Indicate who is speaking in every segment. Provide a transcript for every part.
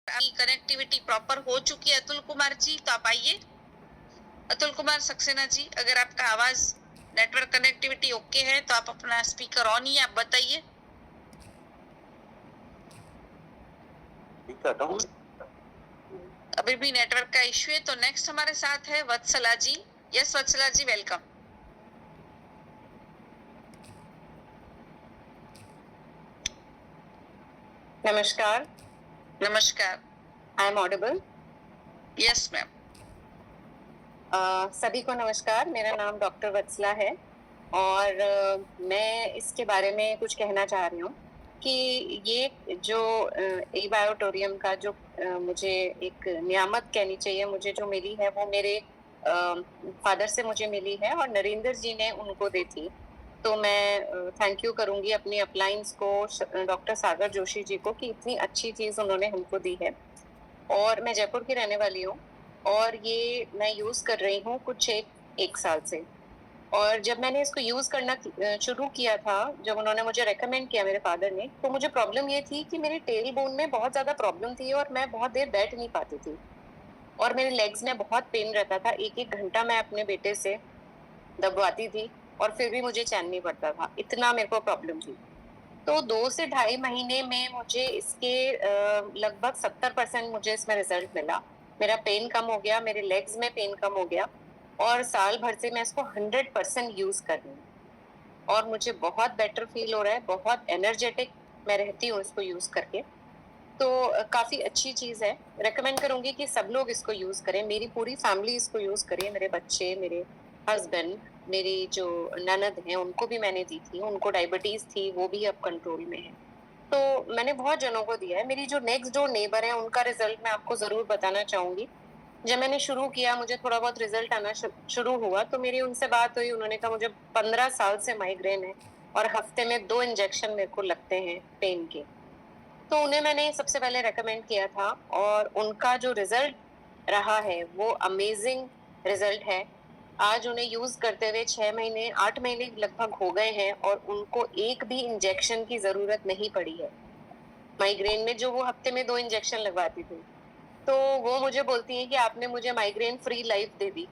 Speaker 1: Connectivity proper हो चुकी है अतुल कुमार जी, तो आप आइए। अतुल कुमार सक्सेना जी, अगर आपका आवाज नेटवर्क कनेक्टिविटी ओके है तो आप अपना स्पीकर ऑन ही, आप बताइए। अभी भी नेटवर्क का इश्यू है। तो नेक्स्ट हमारे साथ है वत्सला जी। यस वत्सला जी, वेलकम।
Speaker 2: नमस्कार।
Speaker 1: नमस्कार।
Speaker 2: I am audible?
Speaker 1: Yes ma'am.
Speaker 2: सभी को नमस्कार। मेरा नाम डॉक्टर वत्सला है और मैं इसके बारे में कुछ कहना चाह रही हूँ कि ये जो ई बायोटोरियम का जो मुझे एक नियामत कहनी चाहिए, मुझे जो मिली है वो मेरे फादर से मुझे मिली है और नरेंद्र जी ने उनको दी थी। तो मैं थैंक यू करूंगी अपनी अपलाइंस को, डॉक्टर सागर जोशी जी को, कि इतनी अच्छी चीज उन्होंने हमको दी है। और मैं जयपुर की रहने वाली हूँ और ये मैं यूज कर रही हूँ कुछ एक साल से। और जब मैंने इसको यूज करना शुरू किया था, जब उन्होंने मुझे रेकमेंड किया मेरे फादर ने, तो मुझे प्रॉब्लम ये थी कि मेरी टेल बोन में बहुत ज्यादा प्रॉब्लम थी और मैं बहुत देर बैठ नहीं पाती थी और मेरे लेग्स में बहुत पेन रहता था। एक एक घंटा मैं अपने बेटे से दबवाती थी और फिर भी मुझे चैन नहीं पड़ता था, इतना मेरे को प्रॉब्लम थी। तो 2 से ढाई महीने में मुझे इसके लगभग 70% मुझे इसमें रिजल्ट मिला। मेरा पेन कम हो गया, मेरे लेग्स में पेन कम हो गया और साल भर से मैं इसको 100% यूज कर रही हूँ और मुझे बहुत बेटर फील हो रहा है, बहुत एनर्जेटिक मैं रहती हूँ इसको यूज करके। तो काफी अच्छी चीज है। रेकमेंड करूंगी कि सब लोग इसको यूज करें, मेरी पूरी फैमिली इसको यूज करे, मेरे बच्चे, मेरे हस्बैंड, मेरी जो ननद है उनको भी मैंने दी थी, उनको डायबिटीज थी, वो भी अब कंट्रोल में है। तो मैंने बहुत जनों को दिया है। मेरी जो नेक्स्ट डोर नेबर है उनका रिजल्ट मैं आपको जरूर बताना चाहूंगी। जब मैंने शुरू किया, मुझे थोड़ा बहुत रिजल्ट आना शुरू हुआ, तो मेरी उनसे बात हुई। उन्होंने कहा मुझे 15 साल से माइग्रेन है और हफ्ते में 2 इंजेक्शन मेरे को लगते हैं पेन के। तो उन्हें मैंने सबसे पहले रेकमेंड किया था और उनका जो रिजल्ट रहा है वो अमेजिंग रिजल्ट है। आज उन्हें यूज करते हुए 6 महीने 8 महीने लगभग हो गए हैं और उनको एक भी इंजेक्शन की जरूरत नहीं पड़ी है। माइग्रेन में जो वो हफ्ते में 2 इंजेक्शन लगवाती थी, तो वो मुझे बोलती है कि आपने मुझे माइग्रेन फ्री लाइफ दे दी।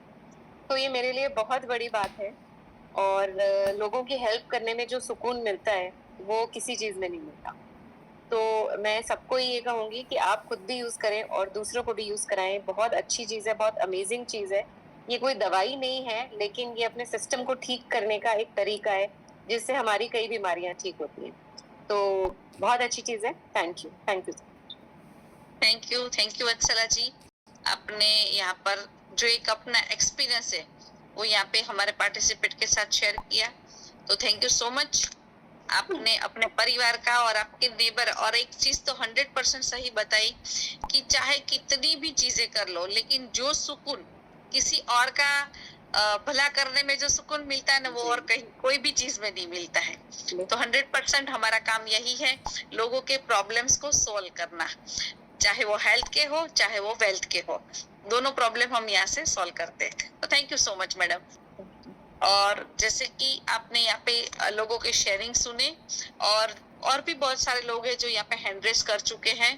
Speaker 2: तो ये मेरे लिए बहुत बड़ी बात है और लोगों की हेल्प करने में जो सुकून मिलता है वो किसी चीज में नहीं मिलता। तो मैं सबको ये कहूंगी कि आप खुद भी यूज करें और दूसरों को भी यूज कराएं। बहुत अच्छी चीज है, बहुत अमेजिंग चीज है। ये कोई दवाई नहीं है, लेकिन ये अपने सिस्टम को ठीक करने का एक तरीका है जिससे हमारी कई बीमारियां ठीक होती हैं। तो बहुत अच्छी चीज है। Thank you, thank you.
Speaker 1: Thank you Vatsala ji. आपने यहाँ पर जो एक अपना एक्सपीरियंस है वो यहाँ पे हमारे पार्टिसिपेट के साथ शेयर किया, तो थैंक यू सो मच। आपने अपने परिवार का और आपके नेबर, और एक चीज तो 100% सही बताई कि चाहे कितनी भी चीजें कर लो, लेकिन जो सुकून किसी और का भला करने में जो सुकून मिलता है ना, वो और कहीं कोई भी चीज में नहीं मिलता है। तो 100% हमारा काम यही है, लोगों के प्रॉब्लम्स को सोल्व करना, चाहे वो हेल्थ के हो चाहे वो वेल्थ के हो, दोनों प्रॉब्लम हम यहाँ से सॉल्व करते हैं। तो thank you so much madam. और जैसे कि आपने यहाँ पे लोगों के शेयरिंग सुने और भी बहुत सारे लोग हैं जो यहाँ पे हैंड रेस कर चुके हैं।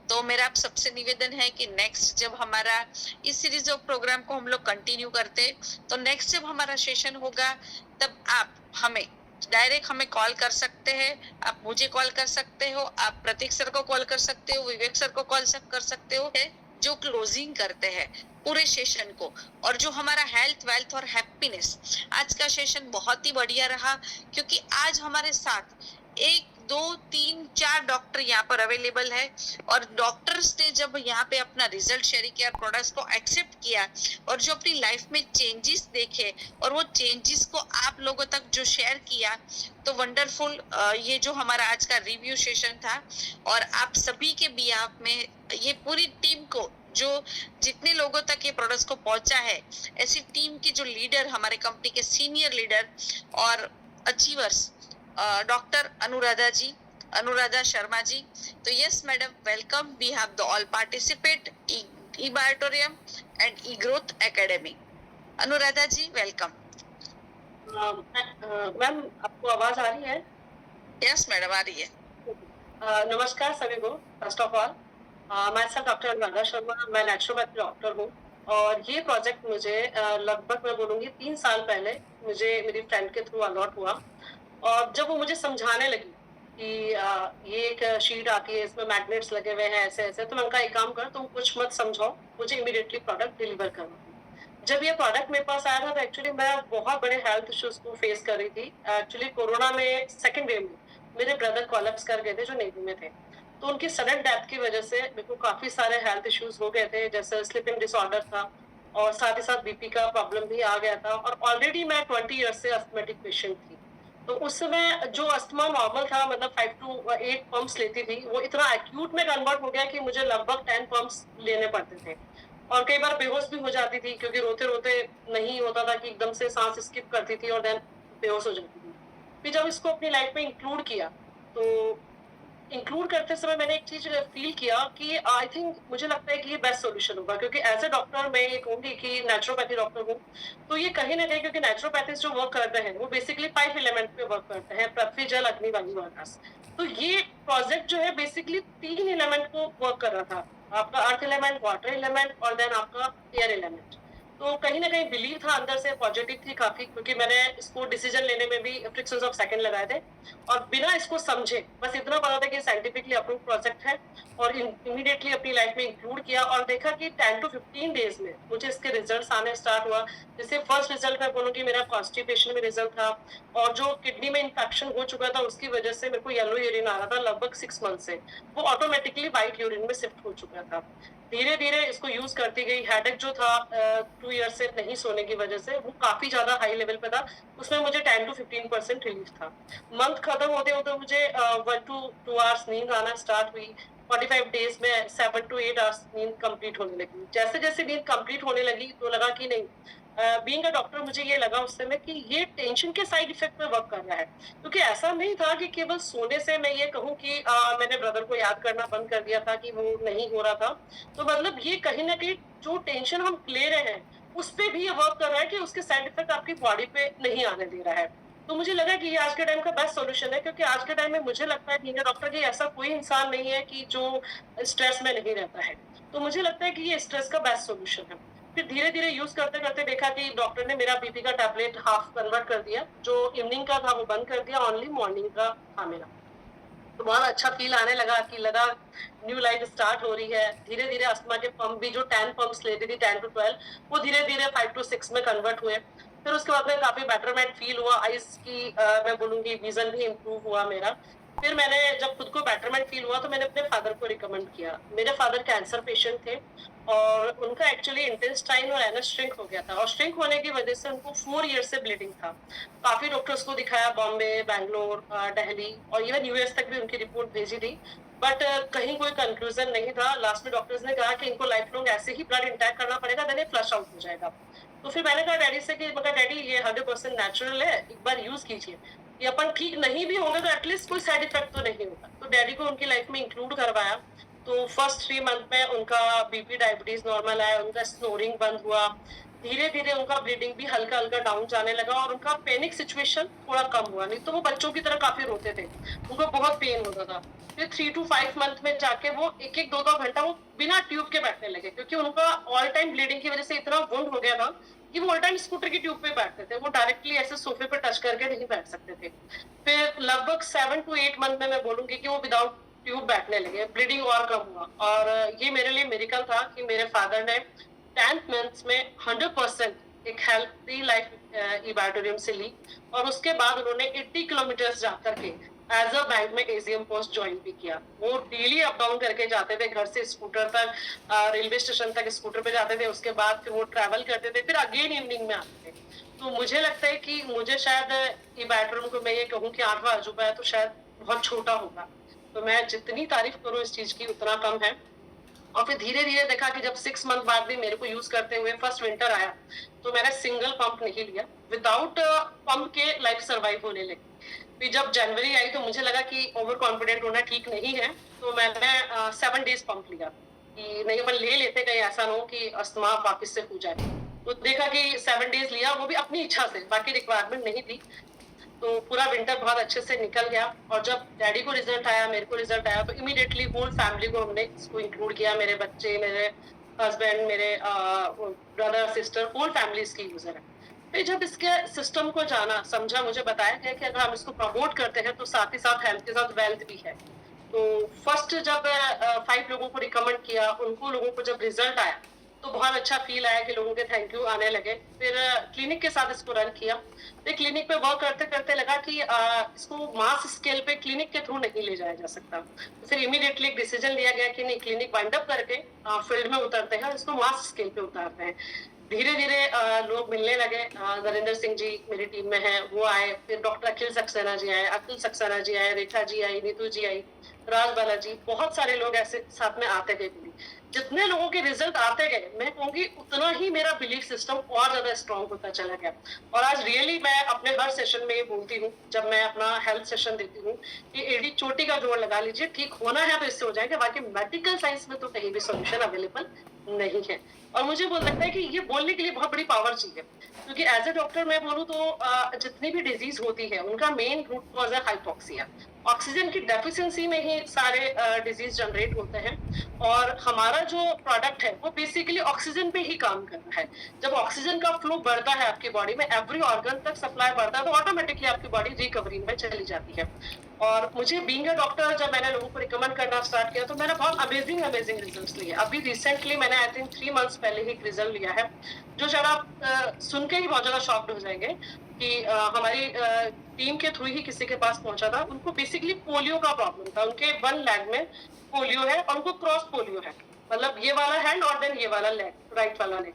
Speaker 1: तो मेरा आप सबसे निवेदन है कि नेक्स्ट जब हमारा इस सीरीज ऑफ प्रोग्राम को हम लोग कंटिन्यू करते, तो नेक्स्ट जब हमारा सेशन होगा तब आप हमें डायरेक्ट हमें कॉल कर सकते हैं। आप मुझे कॉल कर सकते हो, आप प्रतीक सर को कॉल कर सकते हो, विवेक सर को कॉल कर सकते हो, जो क्लोजिंग करते हैं पूरे सेशन को। और जो हमारा हेल्थ वेल्थ और हैप्पीनेस, आज का सेशन बहुत ही बढ़िया रहा, क्योंकि आज हमारे साथ 1 2 3 4 डॉक्टर यहाँ पर अवेलेबल है और डॉक्टर्स ने जब यहाँ पे अपना रिजल्ट शेयर किया, प्रोडक्ट्स को एक्सेप्ट किया और जो अपनी लाइफ में चेंजेस देखे और वो चेंजेस को आप लोगों तक जो शेयर किया, तो वंडरफुल। ये जो हमारा आज का रिव्यू सेशन था और आप सभी के बिहाफ में ये पूरी टीम को, जो जितने लोगों तक ये प्रोडक्ट्स को पहुंचा है, ऐसी टीम की जो लीडर, हमारे कंपनी के सीनियर लीडर और अचीवर्स, डॉक्टर अनुराधा शर्मा जी। तो yes madam, welcome. We have the all participate E Biotorium and E growth academy. Anuradha ji, welcome.
Speaker 3: Ma'am, आपको आवाज आ रही है?
Speaker 1: यस मैडम, आ रही है।
Speaker 3: नमस्कार सभी को। फर्स्ट ऑफ ऑल मैं सर डॉक्टर अनुराधा शर्मा, मैं नेचुरोपैथी डॉक्टर हूँ और ये प्रोजेक्ट मुझे लगभग मैं बोलूँगी 3 साल पहले मुझे मेरी फ्रेंड के थ्रू अलॉट हुआ और जब वो मुझे समझाने लगी कि ये एक शीट आती है, इसमें मैग्नेट्स लगे हुए हैं, ऐसे-ऐसे, तो मैंने कहा एक काम कर, तुम कुछ मत समझाओ, मुझे इमीडिएटली प्रोडक्ट डिलीवर करो। जब ये प्रोडक्ट मेरे पास आया था तो एक्चुअली मैं बहुत बड़े हेल्थ इश्यूज को फेस कर रही थी। एक्चुअली कोरोना में सेकंड वेव में मेरे ब्रदर कोलैप्स कर गए थे जो नेवी में थे। तो उनकी सडन डेथ की वजह से मेरे को काफ़ी सारे हेल्थ इश्यूज हो गए थे, जैसे स्लीपिंग डिसऑर्डर था और साथ ही साथ बीपी का प्रॉब्लम भी आ गया था और ऑलरेडी मैं 20 ईयर्स से अस्थमेटिक पेशेंट थी। तो उस समय जो अस्थमा नॉर्मल था मतलब 5 टू 8 पंप्स लेती थी, वो इतना एक्यूट में कन्वर्ट हो गया कि मुझे लगभग 10 पंप्स लेने पड़ते थे। और कई बार बेहोश भी हो जाती थी क्योंकि रोते-रोते नहीं होता था कि एकदम से साँस स्किप करती थी और देन बेहोश हो जाती थी। फिर जब इसको अपनी लाइफ में इंक्लूड किया, तो इंक्लूड करते समय मैंने एक चीज़ फ़ील किया कि आई थिंक मुझे लगता है कि ये बेस्ट सॉल्यूशन होगा क्योंकि एज़ अ डॉक्टर मैं ये कहूँगी कि नेचुरोपैथी डॉक्टर हूँ, तो ये कहीं न कहीं क्योंकि नेचुरोपैथिस्ट जो वर्क करते हैं, वो बेसिकली 5 एलिमेंट पे वर्क करते हैं, पृथ्वी, जल, अग्नि, वायु, आकाश। तो ये प्रोजेक्ट जो है बेसिकली 3 एलिमेंट को वर्क कर रहा था। आपका अर्थ एलिमेंट, वाटर एलिमेंट और देन आपका एयर एलिमेंट। तो कहीं न कहीं बिलीव था अंदर से पॉजिटिव थी काफ़ी क्योंकि मैंने इसको डिसीजन लेने में भी फ्रैक्शंस ऑफ सेकंड लगाए थे और बिना इसको समझे बस इतना पता था कि साइंटिफिकली अप्रूव प्रोजेक्ट है और इमीडिएटली अपनी लाइफ में इंक्लूड किया और देखा कि 10 टू 15 डेज में मुझे इसके रिजल्ट्स आने स्टार्ट हुआ। जैसे फर्स्ट रिजल्ट मैं बोलूँगी मेरा कॉन्स्टिपेशन में रिजल्ट था और जो किडनी में इन्फेक्शन हो चुका था उसकी वजह से मेरे को येलो यूरिन आ रहा था लगभग 6 मंथ से, वो ऑटोमेटिकली व्हाइट यूरिन में शिफ्ट हो चुका था। धीरे-धीरे इसको यूज़ करती गई, हेडेक जो था 2 ईयर्स से नहीं सोने की वजह से, वो काफ़ी ज़्यादा हाई लेवल पे था, उसमें मुझे 10 टू 15% रिलीफ था। मंथ खत्म होते-होते मुझे 1 टू 2 आवर्स नींद आना स्टार्ट हुई। 45 डेज़ में 7 टू 8 आवर्स नींद कंप्लीट होने लगी। जैसे-जैसे नींद कंप्लीट होने लगी तो लगा कि नहीं बीइंग अ डॉक्टर मुझे ये लगा उस समय कि ये टेंशन के साइड इफेक्ट पे वर्क कर रहा है। क्योंकि ऐसा नहीं था कि केवल सोने से मैं ये कहूँ कि मैंने ब्रदर को याद करना बंद कर दिया था कि वो नहीं हो रहा था। तो मतलब ये कहीं न कहीं जो टेंशन हम ले रहे हैं, उस पे भी ये वर्क कर रहा है कि उसके साइड इफेक्ट आपकी बॉडी पे नहीं आने दे रहा है। तो मुझे लगा कि ये आज के टाइम का बेस्ट सॉल्यूशन है क्योंकि आज के टाइम में मुझे लगता है बीइंग अ डॉक्टर कि ऐसा कोई इंसान नहीं है कि जो स्ट्रेस में नहीं रहता है। तो मुझे लगता है कि ये स्ट्रेस का बेस्ट सॉल्यूशन है। फिर धीरे-धीरे यूज़ करते-करते देखा कि डॉक्टर ने मेरा बीपी का टैबलेट हाफ कन्वर्ट कर दिया, जो इवनिंग का था वो बंद कर दिया, ओनली मॉर्निंग का था मेरा। तो बहुत अच्छा फ़ील आने लगा कि लगा न्यू लाइफ़ स्टार्ट हो रही है। धीरे-धीरे अस्थमा के पंप भी जो 10 पंप्स लेती थी 10 टू 12 वो धीरे-धीरे 5 टू 6 में कन्वर्ट हुए। फिर उसके बाद में काफ़ी बेटरमेंट फ़ील हुआ, आइज़ की मैं बोलूँगी विज़न भी इम्प्रूव हुआ मेरा। फिर मैंने जब खुद को बेटरमेंट फ़ील हुआ तो मैंने अपने फादर को रिकमेंड किया। मेरे फादर कैंसर पेशेंट थे और उनका एक्चुअली इंटेस्टाइन और एनस श्रिंक हो गया था और श्रिंक होने की वज़ह से उनको 4 ईयर से ब्लीडिंग था। काफ़ी डॉक्टर्स को दिखाया बॉम्बे, बैंगलोर दिल्ली और इवन यूएस तक भी उनकी रिपोर्ट भेजी थी। बट कहीं कोई कंक्लूजन नहीं था। लास्ट में डॉक्टर्स ने कहा कि इनको लाइफ लॉन्ग ऐसे ही ब्लड इंटैक्ट करना पड़ेगा, देन ये फ्लश आउट हो जाएगा। तो फिर मैंने कहा डैडी से कि मैं कहा डैडी ये 100% नेचुरल है, एक बार यूज़ कीजिए। ये अपन ठीक नहीं भी होंगे तो एटलीस्ट कोई साइड इफेक्ट तो नहीं होगा। तो डैडी को उनकी लाइफ में इंक्लूड करवाया। तो फर्स्ट 3 मंथ में उनका बीपी, डायबिटीज नॉर्मल आया, उनका स्नोरिंग बंद हुआ। धीरे-धीरे उनका ब्लीडिंग भी हल्का-हल्का डाउन जाने लगा और उनका पैनिक सिचुएशन थोड़ा कम हुआ, नहीं तो वो बच्चों की तरह काफ़ी रोते थे। उनको बहुत पेन होता था। फिर 3 टू 5 मंथ में जाके वो 1-1, 2-2 घंटा वो बिना ट्यूब के बैठने लगे क्योंकि उनका ऑल टाइम ब्लीडिंग की वज़ह से इतना वुंड हो गया था कि वो ऑल टाइम स्कूटर की ट्यूब पे बैठते थे। वो डायरेक्टली ऐसे सोफे पे टच करके नहीं बैठ सकते थे। फिर लगभग 7 टू 8 मंथ में मैं बोलूँगी कि वो विदाउट ट्यूब बैठने लगे, ब्लीडिंग और कम हुआ और ये मेरे लिए मिरेकल था कि मेरे फादर ने 10th मंथ्स में 100% एक हेल्थी लाइफ इबाटोरियम से ली और उसके बाद उन्होंने 80 किलोमीटर्स जाकर के एज अ बैंक में एजीएम पोस्ट ज्वाइन भी किया। वो डेली अप डाउन करके जाते थे घर से स्कूटर तक, रेलवे स्टेशन तक स्कूटर पे जाते थे, उसके बाद फिर वो ट्रैवल करते थे, फिर अगेन इवनिंग में आते थे। तो मुझे लगता है कि मुझे शायद इबाटोरियम को मैं ये कहूँ कि 8वां अजूबा है तो शायद बहुत छोटा होगा। तो मैं जितनी तारीफ करूँ इस चीज की उतना कम है। और फिर धीरे-धीरे देखा कि जब 6 मंथ बाद भी मेरे को यूज़ करते हुए फर्स्ट विंटर आया, तो मैंने सिंगल पंप नहीं लिया। विदाउट पंप के लाइफ सर्वाइव होने लगी। फिर जब जनवरी आई तो मुझे लगा कि ओवर कॉन्फिडेंट होना ठीक नहीं है, तो मैंने 7 डेज़ पंप लिया कि नहीं अपन ले लेते कहीं ऐसा ना हो कि अस्थमा वापस से हो जाए। तो देखा कि 7 डेज़ लिया, वो भी अपनी इच्छा से, बाकी रिक्वायरमेंट नहीं थी। तो पूरा विंटर बहुत अच्छे से निकल गया। और जब डैडी को रिजल्ट आया, मेरे को रिजल्ट आया, तो इमीडिएटली होल फैमिली को हमने इसको इंक्लूड किया। मेरे बच्चे, मेरे हस्बैंड, मेरे ब्रदर, सिस्टर, होल फैमिली इसकी यूजर है। फिर जब इसके सिस्टम को जाना समझा, मुझे बताया गया कि अगर हम इसको प्रमोट करते हैं तो साथ ही साथ हेल्थ के साथ वेल्थ भी है। तो फर्स्ट जब 5 लोगों को रिकमेंड किया, उनको लोगों को जब रिजल्ट आया तो बहुत अच्छा फील आया कि लोगों के थैंक यू आने लगे। फिर क्लिनिक के साथ इसको रन किया। फिर क्लिनिक पे वर्क करते करते लगा कि इसको मास स्केल पे क्लिनिक के थ्रू नहीं ले जाया जा सकता। तो फिर इमीडिएटली एक डिसीजन लिया गया कि नहीं, क्लिनिक वाइंड अप करके फील्ड में उतरते हैं और इसको मास स्केल पे उतारते हैं। धीरे धीरे लोग मिलने लगे। नरेंद्र सिंह जी मेरी टीम में हैं, वो आए। फिर डॉक्टर अखिल सक्सेना जी आए, अखिल सक्सेना जी आए, रेखा जी आई, नीतू जी आई, राज बालाजी, बहुत सारे लोग ऐसे साथ में आते गए। जितने लोगों के रिजल्ट आते गए, मैं कहूंगी उतना ही मेरा बिलीफ सिस्टम और ज्यादा स्ट्रॉन्ग होता चला गया। और आज रियली मैं अपने हर सेशन में ये बोलती हूँ, जब मैं अपना हेल्थ सेशन देती हूँ, कि एडी चोटी का जोड़ लगा लीजिए, ठीक होना है तो इससे हो जाएगा, बाकी मेडिकल साइंस में तो कहीं भी सोल्यूशन अवेलेबल नहीं है। और मुझे बोल लगता है कि ये बोलने के लिए बहुत बड़ी पावर चाहिए, क्योंकि एज ए डॉक्टर मैं बोलूँ तो जितनी भी डिजीज होती है उनका मेन रूट कॉज है हाइपोक्सिया। ऑक्सीजन की डेफिशिएंसी में ही सारे डिजीज जनरेट होते हैं। और हमारा जो प्रोडक्ट है वो बेसिकली ऑक्सीजन पे ही काम कर रहा है। जब ऑक्सीजन का फ्लो बढ़ता है आपकी बॉडी में, एवरी ऑर्गन तक सप्लाई बढ़ता है, तो ऑटोमेटिकली आपकी बॉडी रिकवरी में चली जाती है। और मुझे बीइंग अ डॉक्टर, जब मैंने लोगों को रिकमेंड करना स्टार्ट किया तो मैंने बहुत अमेजिंग रिजल्ट्स लिए। अभी रिसेंटली मैंने आई थिंक 3 मंथ्स पहले ही एक रिजल्ट लिया है, जो शायद आप सुन के ही बहुत ज्यादा शॉक्ड हो जाएंगे कि हमारी टीम के थ्रू ही किसी के पास पहुंचा था। उनको बेसिकली पोलियो का प्रॉब्लम था, उनके 1 लेग में पोलियो है और उनको क्रॉस पोलियो है, मतलब ये वाला हैंड और देन ये वाला लेग, राइट वाला लेग।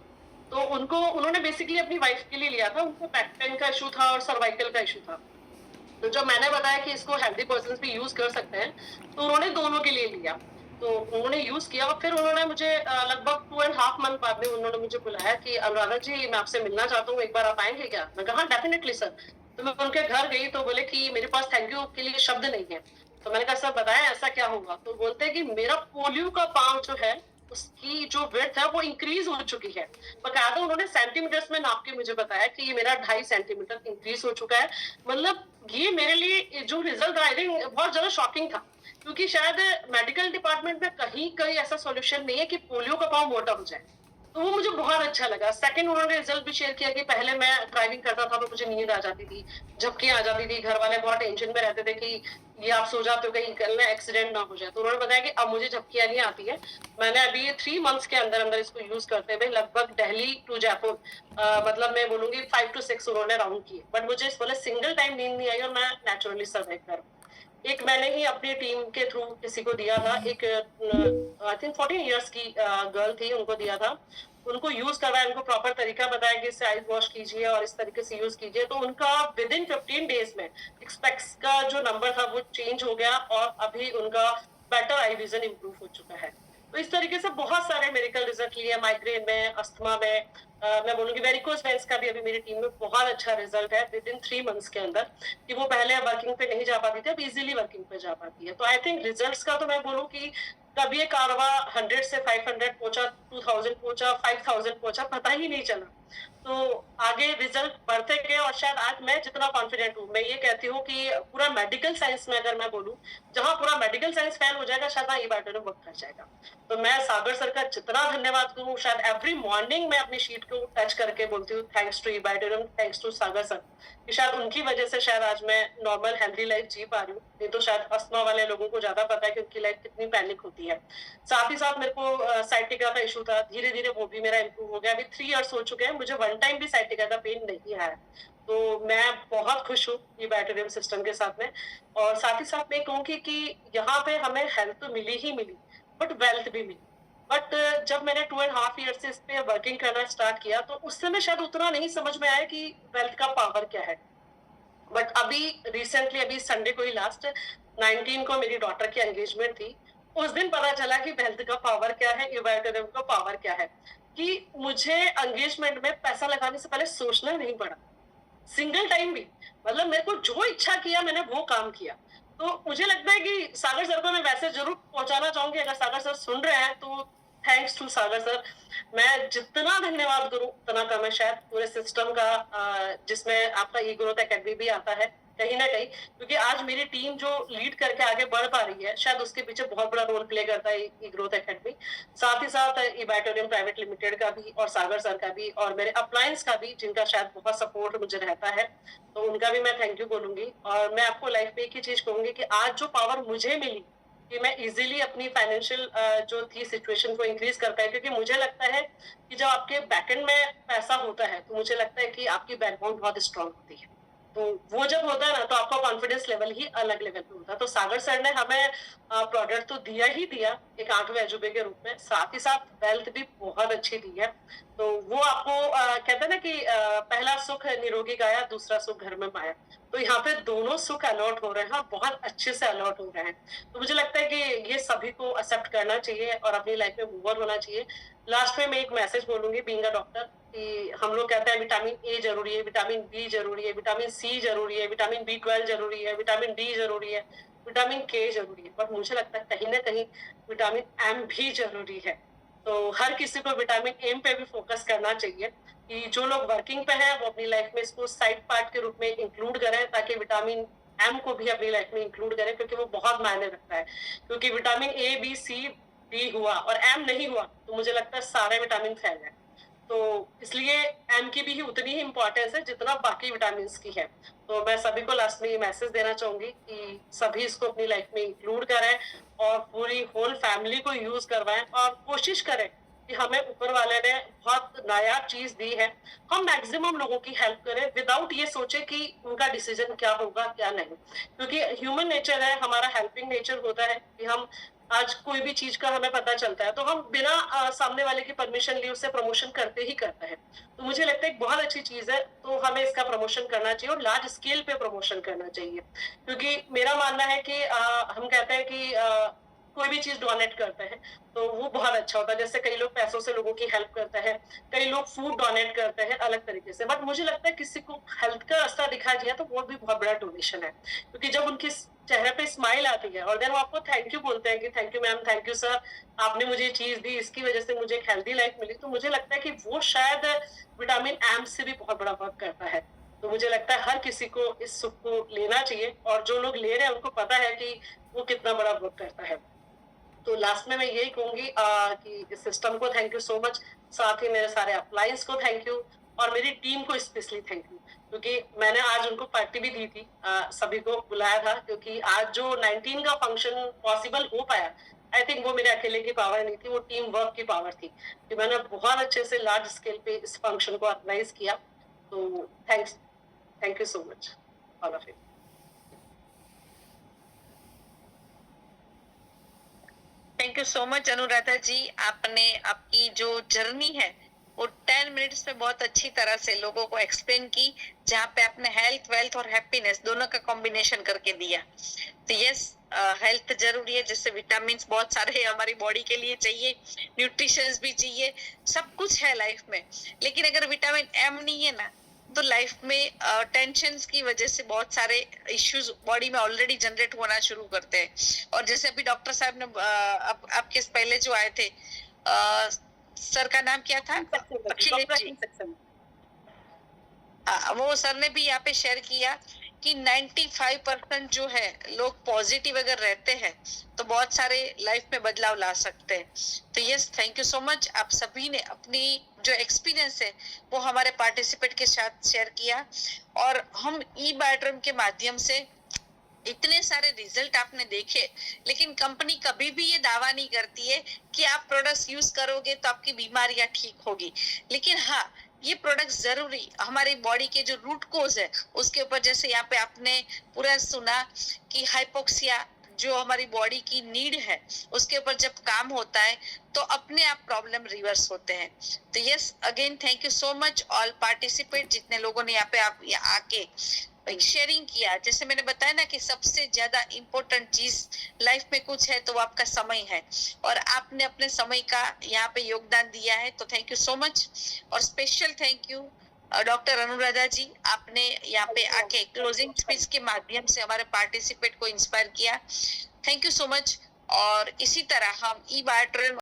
Speaker 3: तो उन्होंने बेसिकली अपनी वाइफ के लिए लिया था, उनको बैक पेन का इशू था और सर्वाइकल का इशू था। तो जब मैंने बताया कि इसको हेल्दी पर्सन भी यूज कर सकते हैं, तो उन्होंने दोनों के लिए लिया। तो उन्होंने यूज किया और फिर उन्होंने मुझे लगभग 2.5 मंथ बाद में उन्होंने मुझे बुलाया कि अनुराधा जी, मैं आपसे मिलना चाहता हूँ, एक बार आप आएंगे क्या? मैं कहा डेफिनेटली सर। तो मैं उनके घर गई तो बोले कि मेरे पास थैंक यू के लिए शब्द नहीं है। तो मैंने कहा सर बताया ऐसा क्या होगा? तो बोलते हैं कि मेरा पोलियो का पाँव जो है उसकी जो विड्थ है वो इंक्रीज हो चुकी है। बकायदा उन्होंने सेंटीमीटर्स में नाप के मुझे बताया कि ये मेरा 2.5 सेंटीमीटर इंक्रीज हो चुका है। मतलब ये मेरे लिए जो रिजल्ट आई थिंक बहुत ज्यादा शॉकिंग था, क्योंकि शायद मेडिकल डिपार्टमेंट में कहीं कहीं ऐसा सॉल्यूशन नहीं है कि पोलियो का पाँव मोटा हो जाए। तो वो मुझे बहुत अच्छा लगा। सेकंड, उन्होंने रिजल्ट भी शेयर किया कि पहले मैं ड्राइविंग करता था तो मुझे नींद आ जाती थी, झपकी आ जाती थी, घर वाले बहुत टेंशन में रहते थे कि ये आप सो जाते हो कहीं कल में एक्सीडेंट ना हो जाए। तो उन्होंने बताया कि अब मुझे झपकियां नहीं आती है। मैंने अभी 3 मंथ्स के अंदर अंदर इसको यूज करते हुए लगभग दिल्ली टू जयपुर मतलब मैं बोलूंगी 5 to 6 उन्होंने राउंड किए, बट मुझे इस बोले सिंगल टाइम नींद नहीं आई और मैं नेचुरली सर्वाइव कर। एक मैंने ही अपनी टीम के थ्रू किसी को दिया था, एक आई थिंक 14 इयर्स की गर्ल थी, उनको दिया था। उनको यूज करवाया, उनको प्रॉपर तरीका बताया कि इससे आइज वॉश कीजिए और इस तरीके से यूज कीजिए। तो उनका विद इन 15 डेज में एक्सपेक्ट्स का जो नंबर था वो चेंज हो गया और अभी उनका बेटर आई विजन इंप्रूव हो चुका है। तो इस तरीके से बहुत सारे मेडिकल रिजल्ट लिए, माइग्रेन में, अस्थमा में, मैं बोलूंगी वेरिकोज वेन्स का भी अभी मेरी टीम में बहुत अच्छा रिजल्ट है विद इन 3 मंथ्स के अंदर, कि वो पहले वर्किंग पे नहीं जा पाती थी, अब इजीली वर्किंग पे जा पाती है। तो आई थिंक रिजल्ट्स का तो मैं बोलूँ कि कभी ये कारवा 100 से 500 पहुंचा, 2000 पहुंचा, 5000 पहुंचा, पता ही नहीं चला। तो आगे रिजल्ट बढ़ते गए और शायद आज मैं जितना कॉन्फिडेंट हूँ, मैं ये कहती हूँ कि पूरा मेडिकल साइंस में अगर मैं बोलूँ, जहां पूरा मेडिकल साइंस फेल हो जाएगा शायद ये बैटर वर्क कर जाएगा। तो मैं सागर सर का जितना धन्यवाद करूँ, शायद एवरी मॉर्निंग मैं अपनी शीट को टच करके बोलती हूँ thanks to Ebiotorium, thanks to Sagar sir, कि शायद उनकी वजह से शायद आज मैं नॉर्मल हेल्दी लाइफ जी पा रही हूँ। नहीं तो शायद अस्थमा वाले लोगों को ज्यादा पता है कि उनकी लाइफ कितनी पैनिक होती है। साथ ही साथ मेरे को साइटिका का इशू था, धीरे धीरे वो भी मेरा इंप्रूव हो गया। अभी 3 इयर्स हो चुके हैं, मुझे 1 टाइम भी साइटिका का पेन नहीं आया। तो मैं बहुत खुश हूँ ये बैटरियम सिस्टम के साथ में। और साथ ही साथ मैं कहूँगी कि यहाँ पे हमें हेल्थ तो मिली ही मिली, बट वेल्थ भी मिली। बट जब मैंने 2.5 ईयर से इस पे वर्किंग करना स्टार्ट किया तो उस समय शायद उतना नहीं समझ में आया कि वेल्थ का पावर क्या है। बट अभी रिसेंटली, अभी संडे को ही लास्ट 19 को मेरी डॉटर की एंगेजमेंट थी, उस दिन पता चला कि वेल्थ का पावर क्या है, इबाइटोरियम का पावर क्या है। कि मुझे एंगेजमेंट में पैसा लगाने से पहले सोचना नहीं पड़ा, सिंगल टाइम भी। मतलब मेरे को जो इच्छा किया मैंने वो काम किया। तो मुझे लगता है कि सागर सर को मैं वैसे जरूर पहुंचाना चाहूंगी, अगर सागर सर सुन रहे हैं तो थैंक्स टू सागर सर। मैं जितना धन्यवाद करूं उतना कम है शायद पूरे सिस्टम का, जिसमें आपका ई ग्रोथ एकेडमी भी आता है, कहीं ना कहीं, क्योंकि आज मेरी टीम जो लीड करके आगे बढ़ पा रही है, शायद उसके पीछे बहुत बड़ा रोल प्ले करता है ये ग्रोथ एकेडमी। साथ ही साथ इबैटोरियम प्राइवेट लिमिटेड का भी, और सागर सर का भी, और मेरे अपलायंस का भी, जिनका शायद बहुत सपोर्ट मुझे रहता है, तो उनका भी मैं थैंक यू बोलूंगी। और मैं आपको लाइफ में एक ही चीज कहूंगी कि आज जो पावर मुझे मिली कि मैं इजीली अपनी फाइनेंशियल जो थी सिचुएशन को इंक्रीज कर पाए, क्योंकि मुझे लगता है कि जब आपके बैकएंड में पैसा होता है तो मुझे लगता है कि आपकी बैकबोन बहुत स्ट्रांग होती है। तो वो जब होता है ना, तो आपका कॉन्फिडेंस लेवल ही अलग लेवल पे होता है। तो सागर सर ने हमें प्रोडक्ट तो दिया ही दिया एक 8वें अजूबे के रूप में, साथ ही साथ वेल्थ भी बहुत अच्छी दी है। तो वो आपको कहते हैं ना कि पहला सुख निरोगी काया, दूसरा सुख घर में पाया। तो यहाँ पे दोनों सुख अलॉट हो रहे हैं, बहुत अच्छे से अलॉट हो रहे हैं। तो मुझे लगता है कि ये सभी को एक्सेप्ट करना चाहिए और अपनी लाइफ में मूव होना चाहिए। लास्ट में मैं एक मैसेज बोलूंगी बीइंग अ डॉक्टर, कि हम लोग कहते हैं विटामिन ए जरूरी है, विटामिन बी जरूरी है, विटामिन सी जरूरी है, विटामिन B12 जरूरी है, विटामिन डी जरूरी है, विटामिन के जरूरी है, पर मुझे लगता है कहीं ना कहीं विटामिन एम भी जरूरी है। तो हर किसी को विटामिन एम पे भी फोकस करना चाहिए, कि जो लोग वर्किंग पे हैं वो अपनी लाइफ में इसको साइड पार्ट के रूप में इंक्लूड करें, ताकि विटामिन एम को भी अपनी लाइफ में इंक्लूड करें, क्योंकि वो बहुत मायने रखता है। क्योंकि vitamin A B C D हुआ और एम नहीं हुआ तो मुझे लगता है सारे विटामिन फेल है। तो इसलिए एम की भी उतनी ही इंपॉर्टेंस है जितना बाकी विटामिन की है। तो मैं सभी को लास्ट में ये मैसेज देना चाहूंगी कि सभी इसको अपनी लाइफ में इंक्लूड करें और पूरी होल फैमिली को यूज करवाएं, और कोशिश करें कि हमें ऊपर वाले ने बहुत नायाब चीज दी है, हम मैक्सिमम लोगों की हेल्प करें विदाउट ये सोचे कि उनका डिसीजन क्या होगा क्या नहीं। क्योंकि ह्यूमन नेचर है, हमारा हेल्पिंग नेचर होता है कि हम आज कोई भी चीज का हमें पता चलता है तो हम बिना सामने वाले की परमिशन लिए उससे प्रमोशन करते ही करते हैं। तो मुझे लगता है एक बहुत अच्छी चीज है, तो हमें इसका प्रमोशन करना चाहिए और लार्ज स्केल पे प्रमोशन करना चाहिए। क्योंकि मेरा मानना है कि हम कहते हैं कि कोई भी चीज डोनेट करते हैं तो वो बहुत अच्छा होता है। जैसे कई लोग पैसों से लोगों की हेल्प करते हैं, कई लोग फूड डोनेट करते हैं अलग तरीके से, बट मुझे लगता है किसी को हेल्थ का रास्ता दिखा दिया तो वो भी बहुत बड़ा डोनेशन है। क्योंकि जब उनकी चेहरे पे स्माइल आती है और देन वो आपको थैंक यू बोलते हैं कि thank you ma'am, thank you sir, आपने मुझे ये चीज दी, इसकी वजह से मुझे एक हेल्दी लाइफ मिली, तो मुझे लगता है कि वो शायद विटामिन एम से भी बहुत बड़ा वर्क करता है। तो मुझे लगता है हर किसी को इस सुख को लेना चाहिए, और जो लोग ले रहे हैं उनको पता है कि वो कितना बड़ा वर्क करता है। तो लास्ट में मैं यही कहूंगी कि इस सिस्टम को थैंक यू सो मच, साथ ही मेरे सारे अप्लायंस को थैंक यू, और मेरी टीम को स्पेशली थैंक यू, क्योंकि मैंने आज उनको पार्टी भी दी थी, सभी को बुलाया था, क्योंकि आज जो 19 का फंक्शन पॉसिबल हो पाया, आई थिंक वो मेरे अकेले की पावर नहीं थी, वो टीम वर्क की पावर थी कि मैंने बहुत अच्छे से लार्ज स्केल पे इस फंक्शन को ऑर्गेनाइज किया। तो thank you so much all of you.
Speaker 1: Thank you so much Anuradha ji, आपने आपकी जो जर्नी है वो 10 मिनट्स में बहुत अच्छी तरह से लोगों को एक्सप्लेन की, जहाँ पे आपने हेल्थ वेल्थ और हैप्पीनेस दोनों का कॉम्बिनेशन करके दिया। तो यस, हेल्थ जरूरी है, जैसे विटामिन बहुत सारे हमारी बॉडी के लिए चाहिए, न्यूट्रिशंस भी चाहिए, सब कुछ है लाइफ में, लेकिन अगर विटामिन एम नहीं है ना तो लाइफ में टेंशन्स की वजह से बहुत सारे इश्यूज बॉडी में ऑलरेडी जनरेट होना शुरू करते हैं। और जैसे अभी डॉक्टर साहब ने आपके पहले जो आए थे, सर का नाम क्या था, अखिलेश जी, वो सर ने भी यहाँ पे शेयर किया कि 95% जो है लोग पॉजिटिव अगर रहते हैं तो बहुत सारे लाइफ में बदलाव ला सकते हैं। तो yes, thank you so much, आप सभी ने अपनी जो एक्सपीरियंस है वो हमारे पार्टिसिपेट के साथ शेयर किया, और हम ई बायोड्रम के माध्यम से इतने सारे रिजल्ट आपने देखे, लेकिन कंपनी कभी भी ये दावा नहीं करती है कि आप प्रोडक्ट्स यूज करोगे तो आपकी बीमारियां ठीक होगी। लेकिन हाँ, ये प्रोडक्ट जरूरी हमारी बॉडी के जो रूट कोज है उसके ऊपर, जैसे यहाँ पे आपने पूरा सुना कि हाइपोक्सिया जो हमारी बॉडी की नीड है उसके ऊपर जब काम होता है तो अपने आप प्रॉब्लम रिवर्स होते हैं। तो yes, again thank you so much all participate, जितने लोगों ने यहाँ पे आप आके शेयरिंग किया। जैसे मैंने बताया ना कि सबसे ज्यादा इम्पोर्टेंट चीज लाइफ में कुछ है तो वो आपका समय है, और आपने अपने समय का यहाँ पे योगदान दिया है, तो थैंक यू सो मच। और special thank you doctor Anuradha ji, आपने यहाँ पे आके क्लोजिंग स्पीच के माध्यम से हमारे पार्टिसिपेट को इंस्पायर किया, थैंक यू सो मच। और इसी तरह हम ई बायोट्रेन